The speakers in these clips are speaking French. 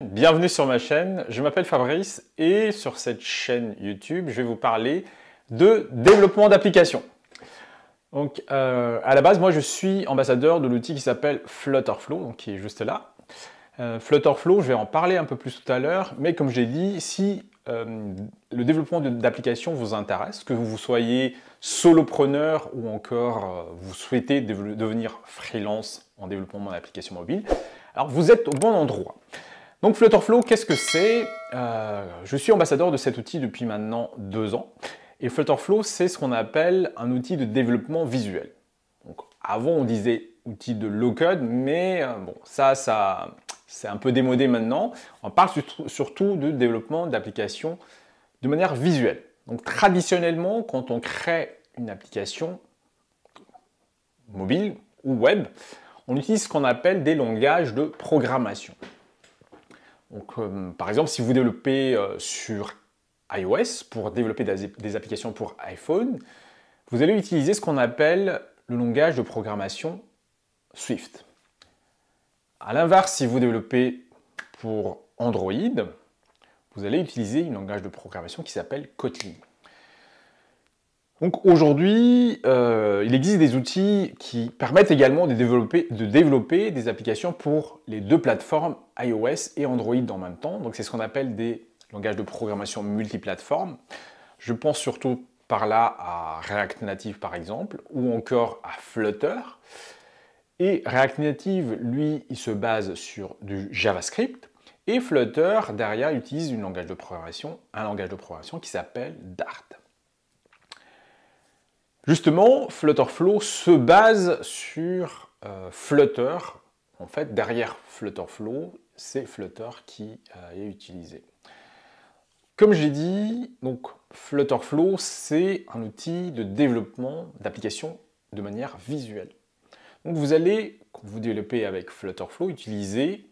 Bienvenue sur ma chaîne, je m'appelle Fabrice et sur cette chaîne YouTube, je vais vous parler de développement d'applications. Donc à la base, moi je suis ambassadeur de l'outil qui s'appelle Flutterflow, donc qui est juste là. Flutterflow, je vais en parler un peu plus tout à l'heure, mais comme je l'ai dit, si le développement d'applications vous intéresse, que vous soyez solopreneur ou encore vous souhaitez devenir freelance en développement d'applications mobiles, alors vous êtes au bon endroit. Donc Flutterflow, qu'est-ce que c'est? Je suis ambassadeur de cet outil depuis maintenant 2 ans. Et Flutterflow, c'est ce qu'on appelle un outil de développement visuel. Donc, avant, on disait outil de low-code, mais bon, ça c'est un peu démodé maintenant. On parle surtout de développement d'applications de manière visuelle. Donc traditionnellement, quand on crée une application mobile ou web, on utilise ce qu'on appelle des langages de programmation. Donc, par exemple, si vous développez sur iOS pour développer des applications pour iPhone, vous allez utiliser ce qu'on appelle le langage de programmation Swift. A l'inverse, si vous développez pour Android, vous allez utiliser un langage de programmation qui s'appelle Kotlin. Donc aujourd'hui, il existe des outils qui permettent également de développer des applications pour les deux plateformes iOS et Android en même temps. Donc c'est ce qu'on appelle des langages de programmation multiplateformes. Je pense surtout par là à React Native par exemple, ou encore à Flutter. Et React Native, lui, il se base sur du JavaScript. Et Flutter, derrière, utilise un langage de programmation qui s'appelle Dart. Justement, Flutterflow se base sur Flutter. En fait, derrière Flutterflow, c'est Flutter qui est utilisé. Comme j'ai dit, donc Flutterflow, c'est un outil de développement d'applications de manière visuelle. Donc vous allez, quand vous développez avec Flutterflow, utiliser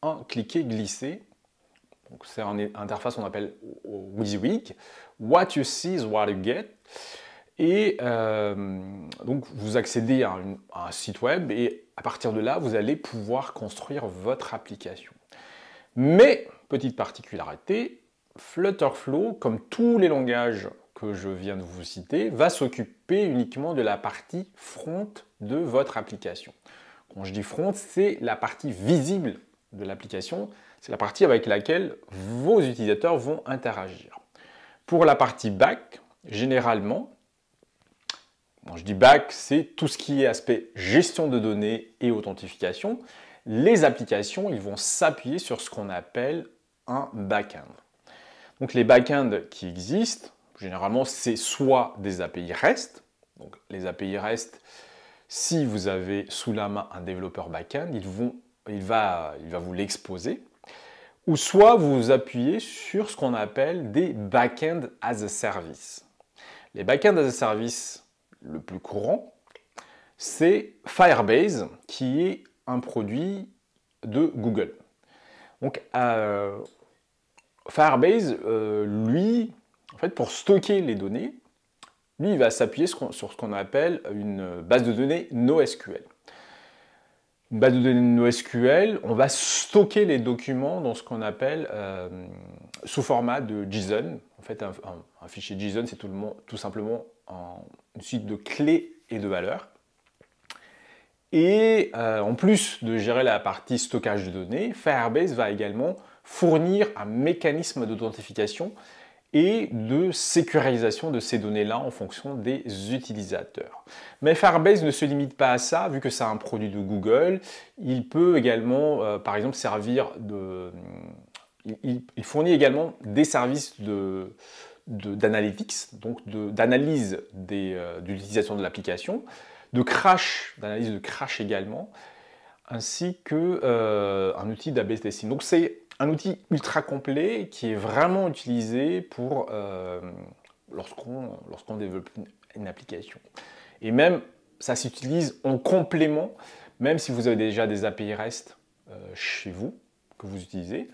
un cliquer-glisser. C'est une interface qu'on appelle WYSIWYG. What you see is what you get. Et donc vous accédez à un site web et à partir de là, vous allez pouvoir construire votre application. Mais, petite particularité, Flutterflow, comme tous les langages que je viens de vous citer, va s'occuper uniquement de la partie front de votre application. Quand je dis front, c'est la partie visible de l'application, c'est la partie avec laquelle vos utilisateurs vont interagir. Pour la partie back, généralement, quand je dis back, c'est tout ce qui est aspect gestion de données et authentification. Les applications, ils vont s'appuyer sur ce qu'on appelle un back-end. Donc les back-ends qui existent, généralement, c'est soit des API REST. Donc les API REST, si vous avez sous la main un développeur back-end, il va vous l'exposer. Ou soit vous vous appuyez sur ce qu'on appelle des back-end as a service. Les back-end as a service, le plus courant, c'est Firebase, qui est un produit de Google. Donc, Firebase, lui, en fait, pour stocker les données, lui, il va s'appuyer sur ce qu'on appelle une base de données NoSQL. Une base de données NoSQL, on va stocker les documents dans ce qu'on appelle sous format de JSON. En fait, un fichier JSON, c'est tout simplement une suite de clés et de valeurs. Et en plus de gérer la partie stockage de données, Firebase va également fournir un mécanisme d'authentification et de sécurisation de ces données-là en fonction des utilisateurs. Mais Firebase ne se limite pas à ça, vu que c'est un produit de Google. Il peut également, par exemple, servir de... Il fournit également des services d'analytics, donc d'analyse de l'utilisation de l'application, d'analyse de crash également, ainsi qu'un outil d'AB testing. Donc c'est un outil ultra complet qui est vraiment utilisé pour lorsqu'on développe une application. Et même, ça s'utilise en complément, même si vous avez déjà des API REST chez vous, que vous utilisez.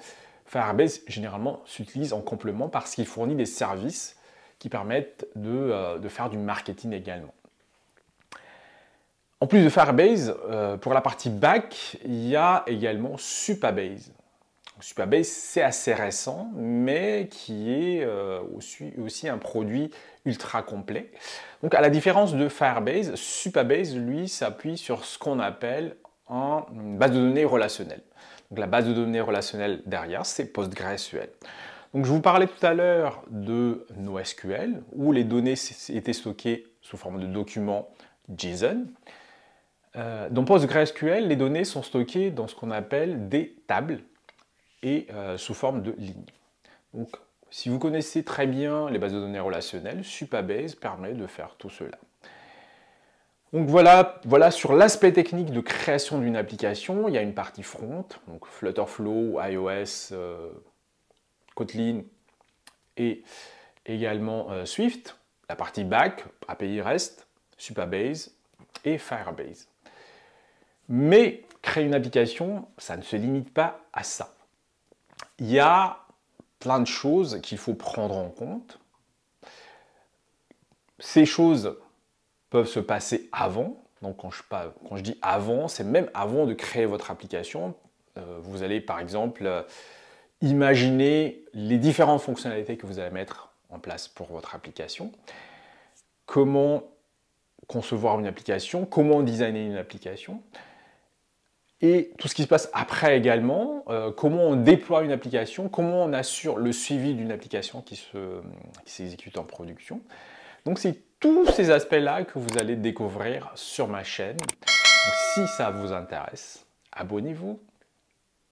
Firebase, généralement, s'utilise en complément parce qu'il fournit des services qui permettent de faire du marketing également. En plus de Firebase, pour la partie back, il y a également Supabase. Supabase, c'est assez récent, mais qui est aussi un produit ultra complet. Donc à la différence de Firebase, Supabase, lui, s'appuie sur ce qu'on appelle une base de données relationnelle. Donc la base de données relationnelle derrière, c'est PostgreSQL. Donc je vous parlais tout à l'heure de NoSQL, où les données étaient stockées sous forme de documents JSON. Dans PostgreSQL, les données sont stockées dans ce qu'on appelle des tables et sous forme de lignes. Donc, si vous connaissez très bien les bases de données relationnelles, Supabase permet de faire tout cela. Donc voilà sur l'aspect technique de création d'une application. Il y a une partie front, donc Flutterflow, iOS, Kotlin et également Swift. La partie back, API REST, Supabase et Firebase. Mais créer une application, ça ne se limite pas à ça. Il y a plein de choses qu'il faut prendre en compte. Ces choses peuvent se passer avant. Donc quand je dis avant, c'est même avant de créer votre application. Vous allez par exemple imaginer les différentes fonctionnalités que vous allez mettre en place pour votre application. Comment concevoir une application, comment designer une application. Et tout ce qui se passe après également, comment on déploie une application, comment on assure le suivi d'une application qui s'exécute en production. Donc c'est tous ces aspects-là que vous allez découvrir sur ma chaîne. Donc, si ça vous intéresse, abonnez-vous.